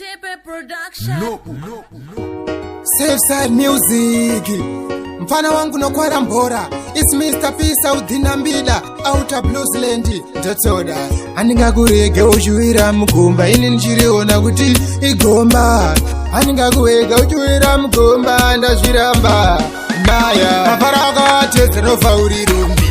Tepe Production. Safe Side Music. Mfana wangu nokwara mbora. It's Mr. P South Nambila. Outer Bluesland. Ndotoda. Aninga kurege ujuira mugomba. Ini njiriona kuti igomba. Aninga kurege ujuira mugomba. Ndazviramba. Maya. Mafaraka tezero faurirumbi.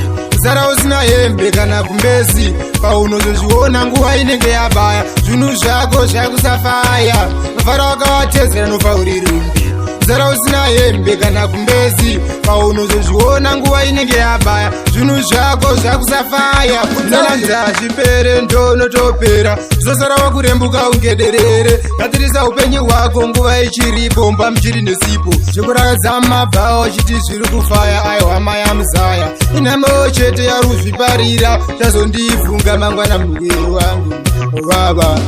Zara usina hembe kana kumbezi. Paunozozviona nguva inenge yabaya. Zvinhu zvako zvakusafaya. Mafaraka watezera nofaurirumbi. Zara usina hembe kana kumbezi. Paunozozviona nguva inenge yabaya. Zvinhu zvako zvakusafaya. Ndalanza zvipere ndonotopera. Zvosara wakurembuka ungederere. Ngatirisa upenyu hwako nguva ichiripo. Mba mchiri nesipo. Zvekurakadza mabhawa chiti zviri kufaya. Aihwama yamuzaya. Inamo chete yaruzviparira. Chazondivhunga mangwana mugwiri wangu. Baba.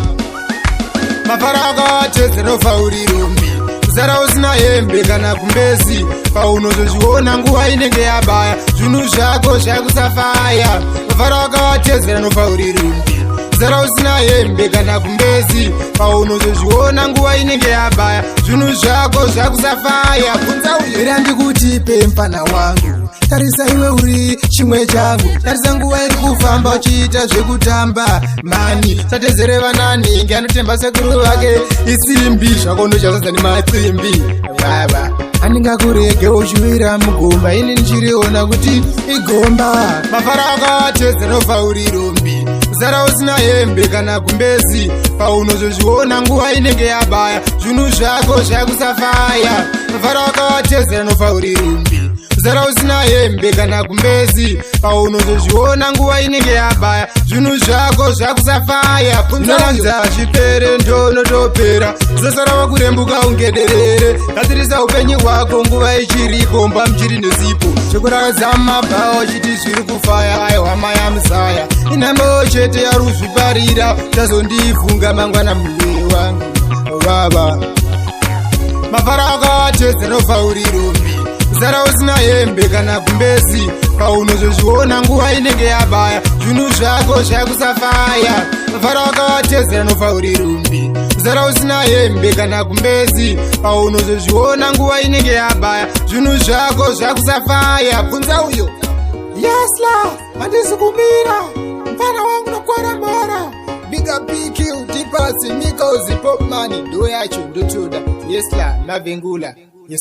Mafaraka watezera nofaurirumbi. Zara usina hembe kana kumbezi. Paunozozviona nguva inenge yabaya. Zvinhu zvako zvakusafaya. Mafaraka watezera nofaurirumbi. Zara usina hembe kana kumbezi. Paunozozviona nguva inenge yabaya. Zvinhu zvako zvakusafaya. Kunza uyera ndikutipe mfana wangu. Tarisa iwe uri chimwe changu. Tarisa nguva iri kufamba uchiita zvekutamba mani. Tatezere vanani nganotemba sekuru vake isimbi. Zvakondo chasasa nematsimbi. Baba aninga kurege uchiwira mugomba. Ini ndichiriona kuti igomba. Mafaraka watezera nofaurirumbi. Zara usina hembe kana kumbezi. Paunozozviona nguva inenge yabaya. Zvinhu zvako zvakusafaya. Mafaraka watezera nofaurirumbi. Zara usina hembe kana kumbezi. Paunozozviona nguva inenge yabaya. Zvinhu zvako zvakusafaya. Ndalanza zvipere ndonotopera. Zvosara wakurembuka ungederere. Ngatirisa upenyu hwako nguva ichiripo. Mba mchiri nesipo. Zvekurakadza mabhawa chiti zviri kufaya. Aihwama yamuzaya. Inamo chete yaruzviparira. Chazondivhunga mangwana mugwiri wangu. Baba. Mafaraka watezera nofaurirumbi. Zara usina hembe kana kumbezi. Paunozozviona nguva inenge yabaya. Zvinhu zvako zvakusafaya. Mafaraka watezera nofaurirumbi. Zara usina hembe kana kumbezi. Paunozozviona nguva inenge yabaya. Zvinhu zvako zvakusafaya. Kunza uyo. Yes la, handisi kumira. Mfana wangu nokwara mbora. Bigger PQ, Tipasi, Mikozi, Pop Money. Do yacho, ndotoda. Yes la, mavengula. Yes.